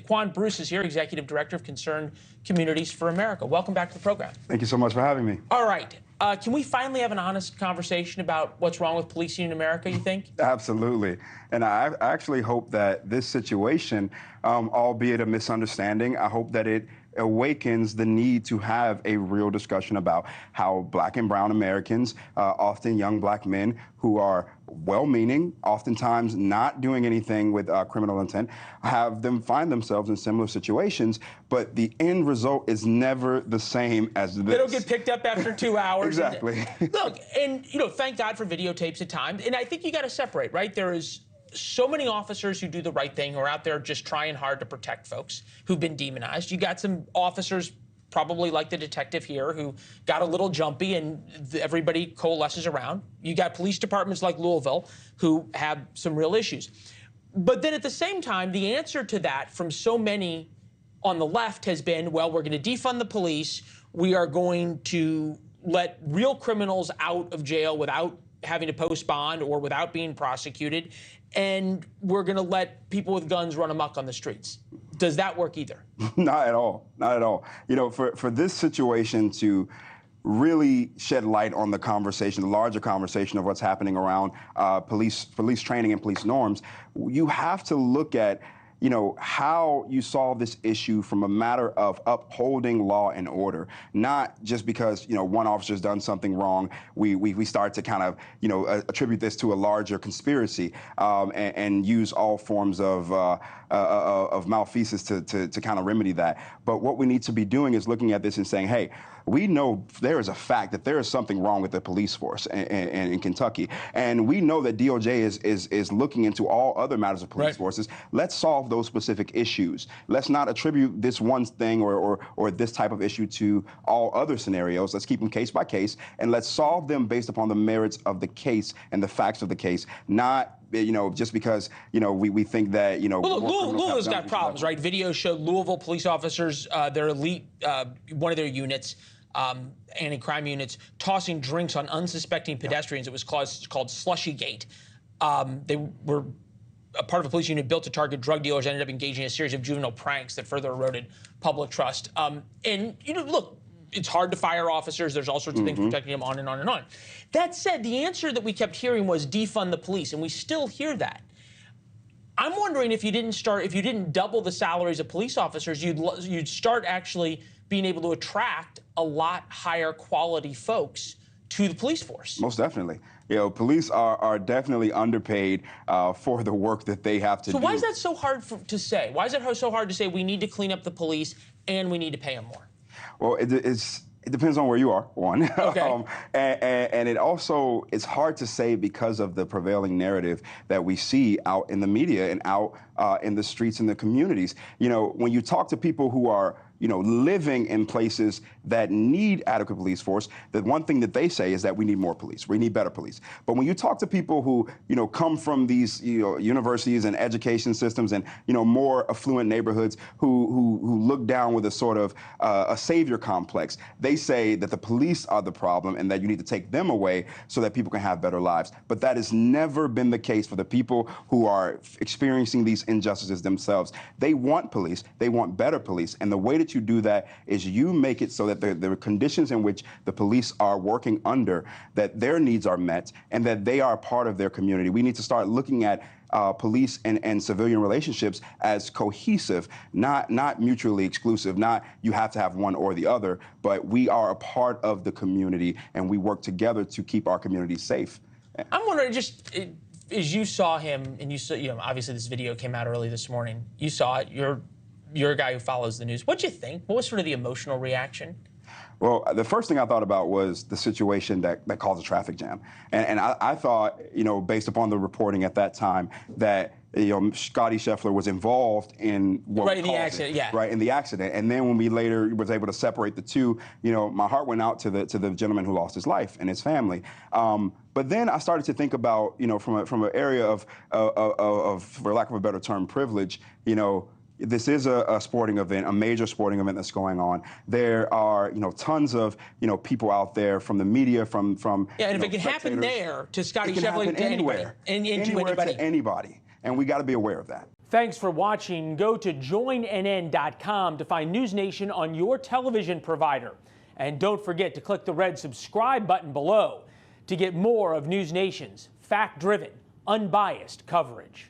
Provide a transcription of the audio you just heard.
DaQuawn Bruce is here, Executive Director of Concerned Communities for America. Welcome back to the program. Thank you so much for having me. All right. Can we finally have an honest conversation about what's wrong with policing in America, you think? Absolutely. And I actually hope that this situation, albeit a misunderstanding, I hope that it awakens the need to have a real discussion about how Black and brown Americans, often young Black men who are well-meaning, oftentimes not doing anything with criminal intent, have them find themselves in similar situations, but the end result is never the same as this. They don't get picked up after 2 hours. Exactly. Look, and thank God for videotapes at times, and I think you got to separate, right? There is so many officers who do the right thing, who are out there just trying hard to protect folks who've been demonized. You got some officers, probably like the detective here, who got a little jumpy and everybody coalesces around. You got police departments like Louisville who have some real issues. But then at the same time, the answer to that from so many on the left has been, well, we're going to defund the police. We are going to let real criminals out of jail without having to post bond or without being prosecuted, and we're going to let people with guns run amok on the streets. Does that work either? Not at all. Not at all. For this situation to really shed light on the conversation, the larger conversation of what's happening around police training and police norms, you have to look at how you solve this issue from a matter of upholding law and order, not just because, one officer's done something wrong, we start to kind of, attribute this to a larger conspiracy and use all forms of malfeasance to kind of remedy that. But what we need to be doing is looking at this and saying, hey, we know there is a fact that there is something wrong with the police force in Kentucky. And we know that DOJ is looking into all other matters of police forces. Let's solve those specific issues. Let's not attribute this one thing or this type of issue to all other scenarios. Let's keep them case by case, and let's solve them based upon the merits of the case and the facts of the case, not just because, we think that, Well, Louisville's got problems, right? Videos showed Louisville police officers, their elite, one of their units, anti-crime units, tossing drinks on unsuspecting pedestrians. It was called Slushy Gate. They were a part of a police unit built to target drug dealers, ended up engaging in a series of juvenile pranks that further eroded public trust. And, look, it's hard to fire officers. There's all sorts of things protecting them, on and on and on. That said, the answer that we kept hearing was defund the police, and we still hear that. I'm wondering if you didn't double the salaries of police officers, you'd start actually being able to attract a lot higher quality folks to the police force. Most definitely. Police are definitely underpaid for the work that they have to do. So why is that so hard to say? Why is it so hard to say we need to clean up the police and we need to pay them more? Well, it depends on where you are, one. Okay. And it's hard to say because of the prevailing narrative that we see out in the media and out in the streets and the communities. When you talk to people who are living in places that need adequate police force, the one thing that they say is that we need more police, we need better police. But when you talk to people who, come from these, universities and education systems and, more affluent neighborhoods who look down with a sort of a savior complex, they say that the police are the problem and that you need to take them away so that people can have better lives. But that has never been the case for the people who are experiencing these injustices themselves. They want police, they want better police, and the way that you do that is you make it so that the conditions in which the police are working under, that their needs are met and that they are part of their community. We need to start looking at police and civilian relationships as cohesive, not mutually exclusive, not you have to have one or the other, but we are a part of the community and we work together to keep our community safe. I'm wondering, just as you saw him, and you saw, obviously this video came out early this morning, you saw it, you're a guy who follows the news. What'd you think? What was sort of the emotional reaction? Well, the first thing I thought about was the situation that caused a traffic jam. And I thought, based upon the reporting at that time, that Scottie Scheffler was involved in what in the accident, yeah. Right, in the accident. And then when we later was able to separate the two, my heart went out to the gentleman who lost his life and his family. But then I started to think about, from an area of, for lack of a better term, privilege, this is a sporting event, a major sporting event that's going on. There are, tons of, people out there from the media, from yeah, and if it can happen there to Scottie Scheffler, to anywhere, anybody, to anybody. And we got to be aware of that. Thanks for watching. Go to joinnn.com to find NewsNation on your television provider. And don't forget to click the red subscribe button below to get more of NewsNation's fact-driven, unbiased coverage.